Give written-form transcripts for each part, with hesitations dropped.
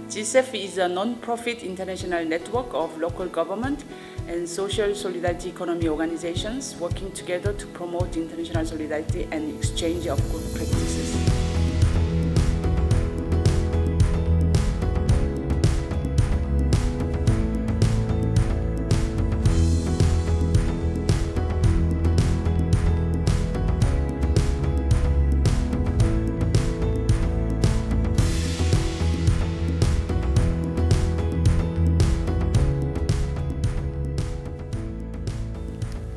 GSEF is a non-profit international network of local government and social solidarity economy organizations working together to promote international solidarity and exchange of good practices.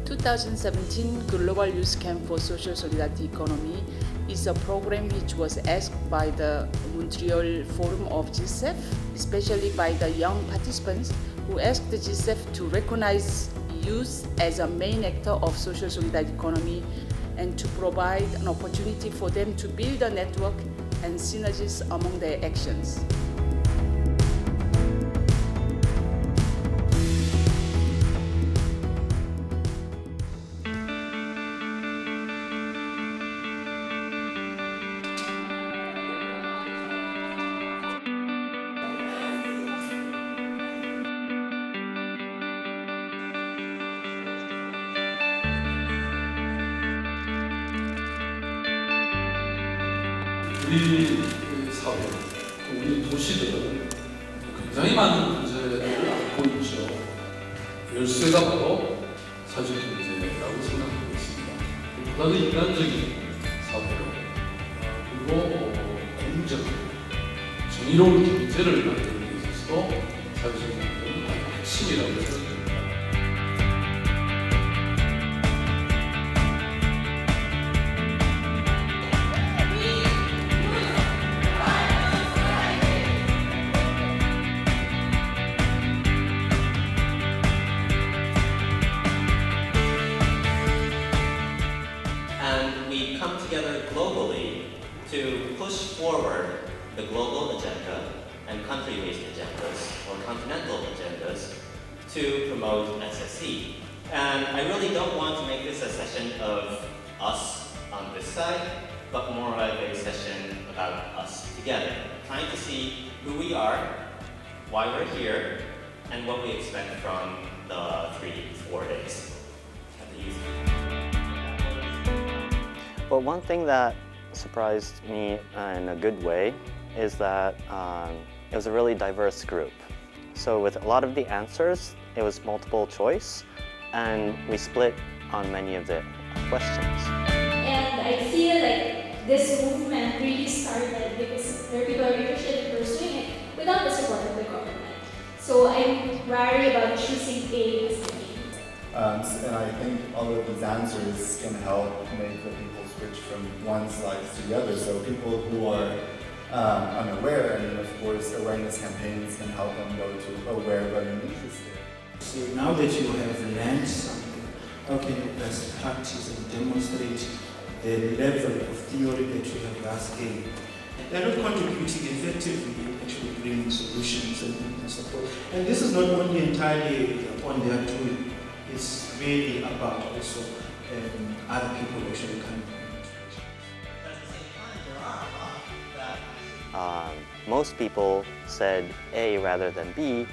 The 2017 Global Youth Camp for Social Solidarity Economy is a program which was asked by the Montreal Forum of GSEF, especially by the young participants who asked the GSEF to recognize youth as a main actor of social solidarity economy and to provide an opportunity for them to build a network and synergies among their actions. 우리 사회, 우리 도시들은 굉장히 많은 문제를 안고 있죠. 열쇠가 바로 사회적 경제라고 생각하고 있습니다. 보다 더 인간적인 사회로 그리고 공정한 정의로운 경제를 만드는 데 있어서 사회적 경제는 핵심이라고 생각합니다. Together globally to push forward the global agenda and country-based agendas or continental agendas to promote SSE. And I really don't want to make this a session of us on this side, but more of a session about us together, trying to see who we are, why we're here, and what we expect from the 3-4 days at the youth. Well, one thing that surprised me in a good way is that it was a really diverse group. So with a lot of the answers, it was multiple choice, and we split on many of the questions. And I feel like this movement really started because there are people who are interested in pursuing it without the support of the government. So I'm wary about choosing A as the name. And I think all of these answers can help make the people switch from one slide to the other. So people who are unaware, and of course awareness campaigns can help them go to aware but interested. So now that you have learned something, how can you best practice and demonstrate the level of theory that you have last gained? They're not contributing effectively to actually bring solutions and support. And this is not only entirely on their doing, it's really about also other people actually coming. Most people said A rather than B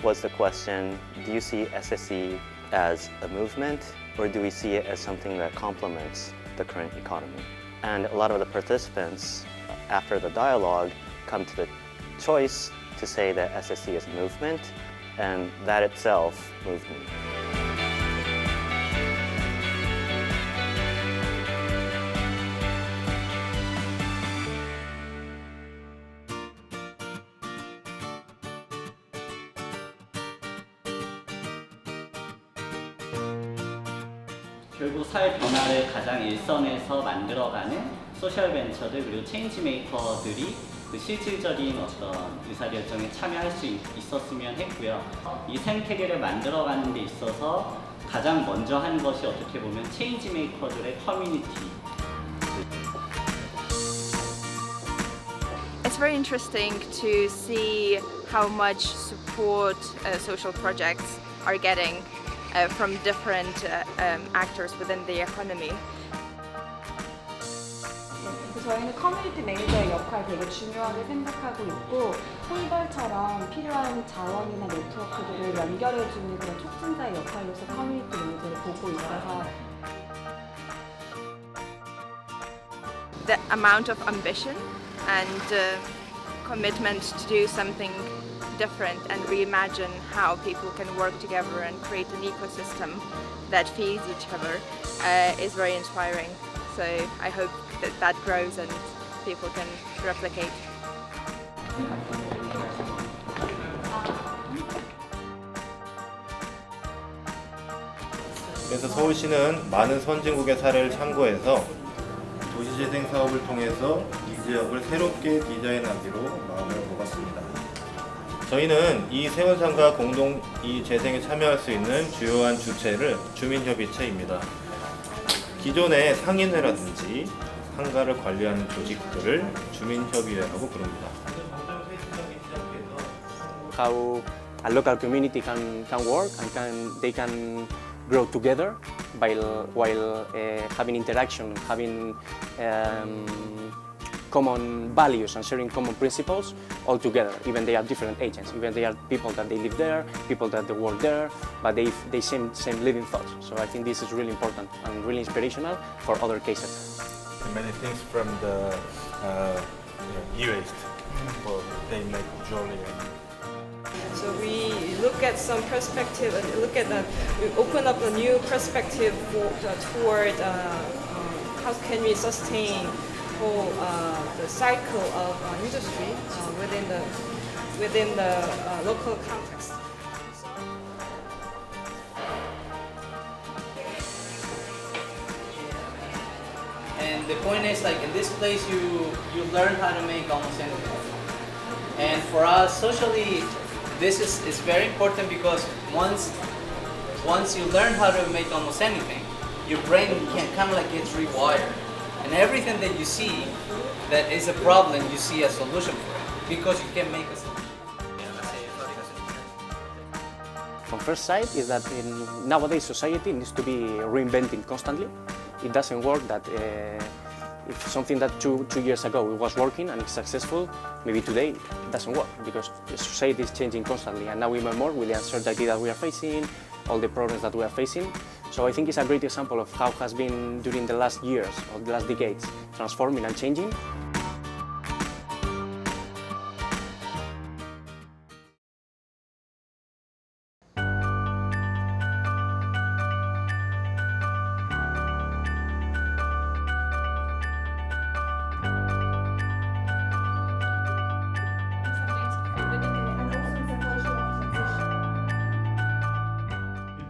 was the question, do you see SSE as a movement, or do we see it as something that complements the current economy? And a lot of the participants, after the dialogue, come to the choice to say that SSE is a movement, and that itself moved me. 결국 사회 변화를 가장 일선에서 만들어가는 소셜 벤처들 그리고 체인지 메이커들이 그 실질적인 어떤 의사결정에 참여할 수 있었으면 했고요. 이 생태계를 만들어가는 데 있어서 가장 먼저 한 것이 어떻게 보면 체인지 메이커들의 커뮤니티. It's very interesting to see how much support social projects are getting from different actors within the economy. 저희는 커뮤니티 매니저의 역할 되게 중요하게 생각하고 있고 P.O.L처럼 필요한 자원이나 네트워크들을 연결해주는 그런 촉진자의 역할로서 커뮤니티 매니저를 보고 있어서 The amount of ambition and commitment to do something different and reimagine how people can work together and create an ecosystem that feeds each other is very inspiring. So I hope that that grows and people can replicate. 그래서 서울시는 많은 선진국의 사례를 참고해서 도시재생 사업을 통해서 이 지역을 새롭게 디자인하기로 마음을 먹었습니다. 저희는 이 세원상과 공동 이 재생에 참여할 수 있는 주요한 주체를 주민협의체입니다. 기존의 상인회라든지 상가를 관리하는 조직들을 주민협의회라고 부릅니다. How a local community can work and they can grow together while having interaction, having common values and sharing common principles all together. Even they are different agents, even they are people that they live there, people that they work there, but they same living thoughts. So I think this is really important and really inspirational for other cases. Many things from the e-waste, they make jolly. So we look at some perspective and look at that. We open up a new perspective toward how can we sustain the cycle of industry within the local context. And the point is, like in this place, you learn how to make almost anything. And for us, socially, this is very important because once you learn how to make almost anything, your brain can kind of like gets rewired. And everything that you see that is a problem, you see a solution for it because you can make a solution. From first sight is that in nowadays society needs to be reinventing constantly. It doesn't work that if something that two years ago it was working and it's successful, maybe today it doesn't work because the society is changing constantly, and now even more with the uncertainty that we are facing, all the problems that we are facing. So I think it's a great example of how has been during the last years or the last decades transforming and changing.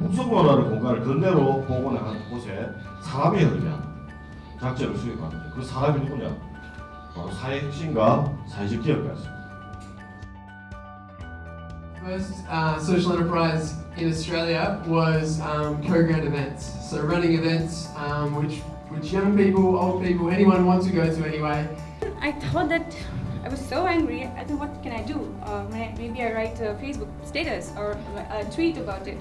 풍속문화를 공간을 건대로 보고 나가는 곳에 사람이 흐르면 작전을 수행합니다. 그 사람이 누구냐? 바로 사회 혁신과 사회적 기업가였습니다. First social enterprise in Australia was co-ground events. So running events which young people, old people, anyone wants to go to anyway. I thought that I was so angry. I thought, what can I do? Maybe I write a Facebook status or a tweet about it.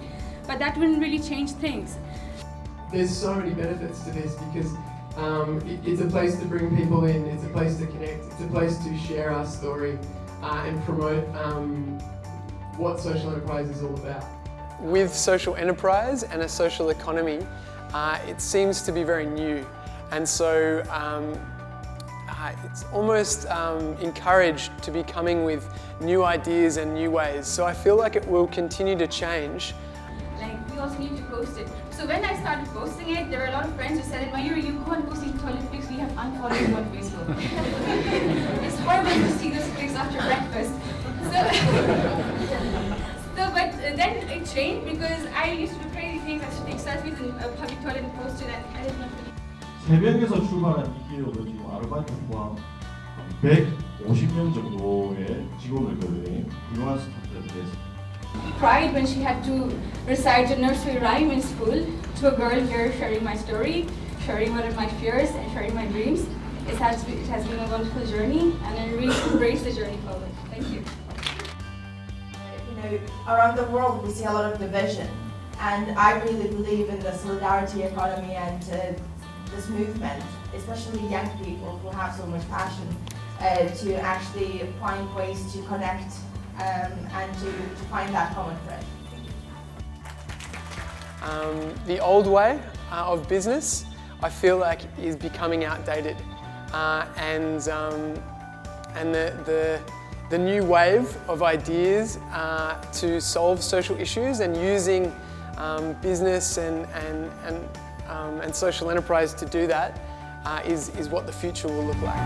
But that wouldn't really change things. There's so many benefits to this because it's a place to bring people in, it's a place to connect, it's a place to share our story and promote what social enterprise is all about. With social enterprise and a social economy, it seems to be very new, and so it's almost encouraged to be coming with new ideas and new ways. So I feel like it will continue to change. We also need to post it. So when I started posting it, there were a lot of friends who said, Mayuri, you go and posting toilet pics, we have unfollowed you on Facebook. It's horrible to see those pics after breakfast. But then it changed because I used to do crazy things. I used to take selfies in a public toilet and post it, and I didn't know. 새벽에서 출발한 이 기업은 지금 아르바이트 포함 150명 정도의 직원을 거느린 훌륭한 스타트업이 됐습니다. Cried when she had to recite a nursery rhyme in school to a girl here sharing my story, sharing one of my fears and sharing my dreams. It has been a wonderful journey, and I really embrace the journey forward. Thank you. You know, around the world we see a lot of division, and I really believe in the solidarity economy and this movement, especially young people who have so much passion, to actually find ways to connect and to find that common thread. The old way of business, I feel like, is becoming outdated, and the new wave of ideas to solve social issues and using business and social enterprise to do that is what the future will look like.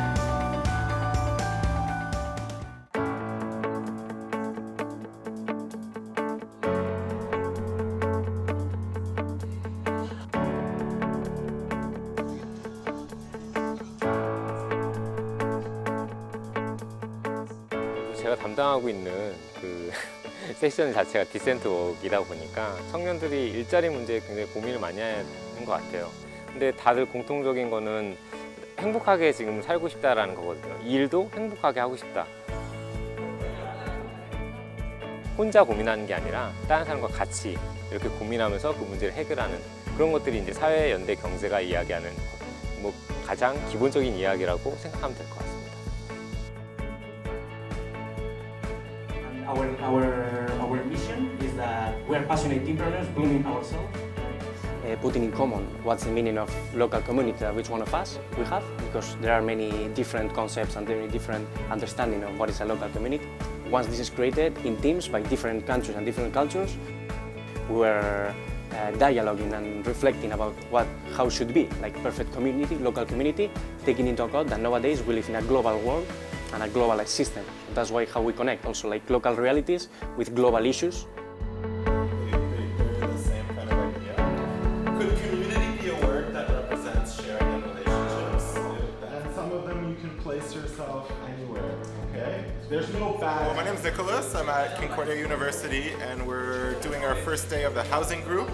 제가 담당하고 있는 그 세션 자체가 디센트 워크이다 보니까 청년들이 일자리 문제에 굉장히 고민을 많이 하는 것 같아요. 근데 다들 공통적인 거는 행복하게 지금 살고 싶다라는 거거든요. 일도 행복하게 하고 싶다. 혼자 고민하는 게 아니라 다른 사람과 같이 이렇게 고민하면서 그 문제를 해결하는 그런 것들이 이제 사회 연대 경제가 이야기하는 뭐 가장 기본적인 이야기라고 생각하면 될 것 같습니다. Our mission is that we are passionate entrepreneurs blooming ourselves. Putting in common what's the meaning of local community that each one of us we have, because there are many different concepts and many different understanding of what is a local community. Once this is created in teams by different countries and different cultures, we are dialoguing and reflecting about how it should be, like perfect community, local community, taking into account that nowadays we live in a global world and a globalized system. That's why how we connect also like local realities with global issues. They're the same kind of idea. Could community be a word that represents sharing and relationships? And some of them you can place yourself anywhere, okay? There's no bad... Well, my name is Nicholas. I'm at Concordia University and we're doing our first day of the housing group.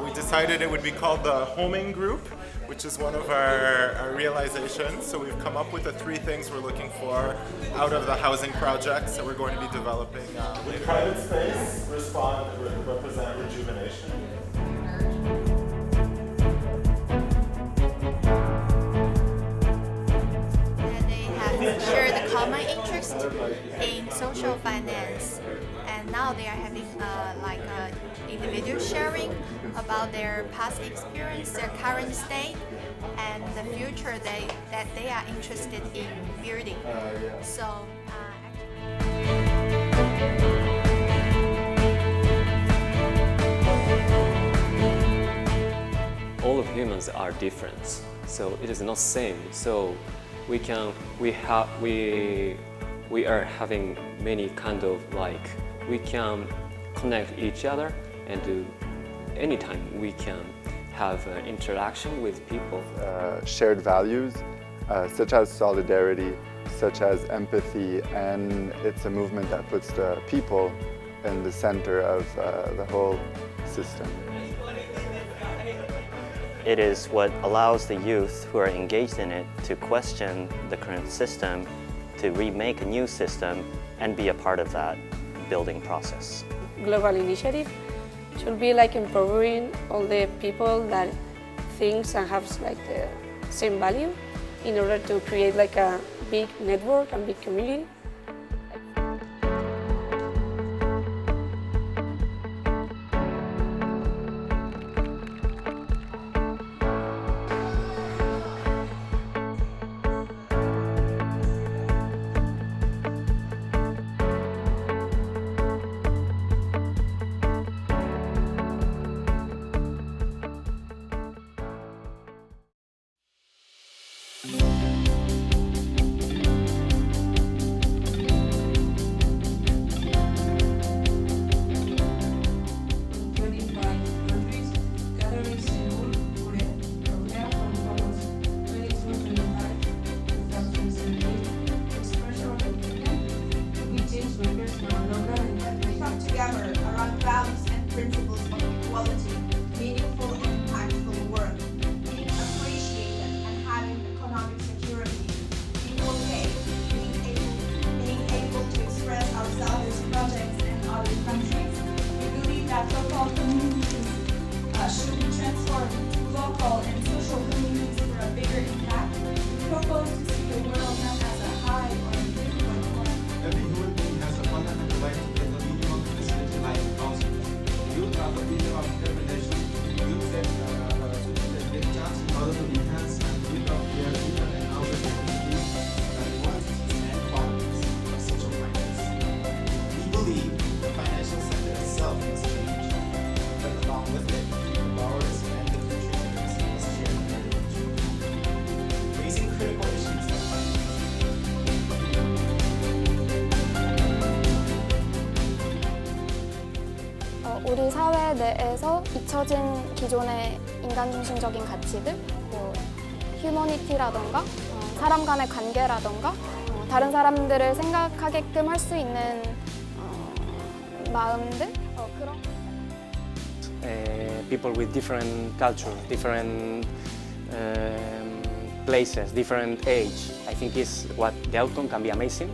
We decided it would be called the homing group, which is one of our realizations. So we've come up with the 3 things we're looking for out of the housing projects that we're going to be developing. The private space represent rejuvenation. They have shared a common interest in social finance, and now they are having individual sharing about their past experience, their current state, and the future that they are interested in building. So. All of humans are different, so it is not same. So we are having many kind of we can connect each other, and anytime we can have interaction with people. Shared values such as solidarity, such as empathy, and it's a movement that puts the people in the center of the whole system. It is what allows the youth who are engaged in it to question the current system, to remake a new system, and be a part of that building process. Global initiative should be empowering all the people that thinks and have the same value in order to create a big network and big community. 내에서 잊혀진 기존의 인간 중심적인 가치들, 뭐 휴머니티라던가 사람 간의 관계라던가 다른 사람들을 생각하게끔 할 수 있는 마음들 그런. People with different culture, different places, different age. I think is what the outcome can be amazing.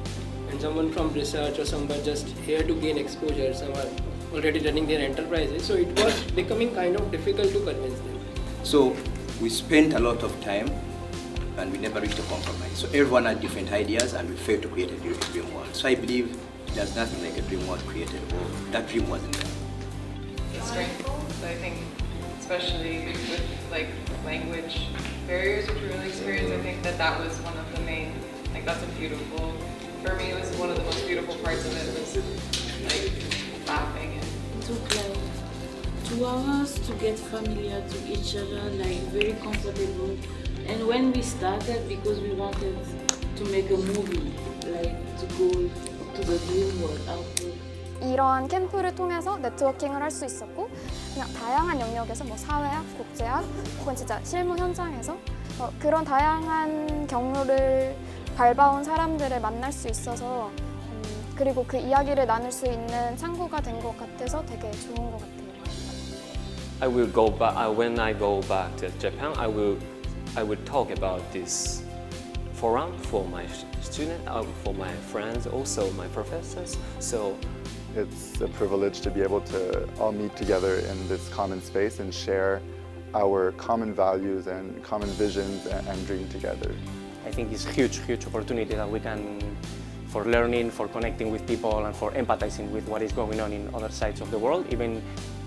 And someone from research or someone just here to gain exposure, someone already running their enterprises. So it was becoming kind of difficult to convince them. So we spent a lot of time and we never reached a compromise. So everyone had different ideas and we failed to create a dream world. So I believe there's nothing like a dream world created, or that dream wasn't there. It's stressful, so I think especially with like language barriers which we really experienced, I think that was one of the main, like that's a beautiful, for me it was one of the most beautiful parts of it was like laughing. It took like 2 hours to get familiar to each other, like very comfortable. And when we started, because we wanted to make a movie, like to go to the dream world outlook. 이런 캠프를 통해서 네트워킹을 할 수 있었고 그냥 다양한 영역에서 뭐 사회학, 국제학 혹은 진짜 실무 현장에서 그런 다양한 경로를 밟아온 사람들을 만날 수 있어서 그리고 그 이야기를 나눌 수 있는 창구가 된 것 같아서 되게 좋은 것 같아요. I will go back when I go back to Japan. I will talk about this forum for my students, for my friends, also my professors. So it's a privilege to be able to all meet together in this common space and share our common values and common visions and dream together. I think it's a huge opportunity that we can, for learning, for connecting with people and for empathizing with what is going on in other sides of the world. Even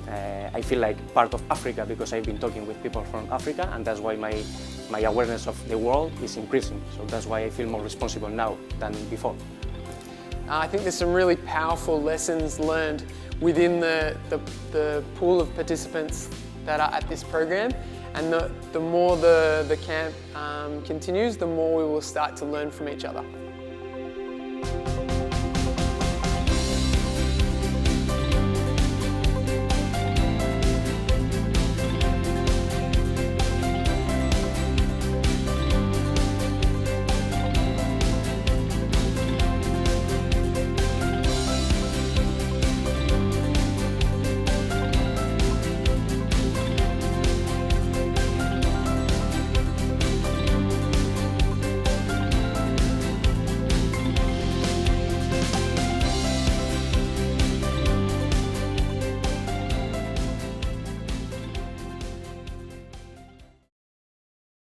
I feel like part of Africa because I've been talking with people from Africa, and that's why my awareness of the world is increasing. So that's why I feel more responsible now than before. I think there's some really powerful lessons learned within the pool of participants that are at this program, and the more the camp continues, the more we will start to learn from each other.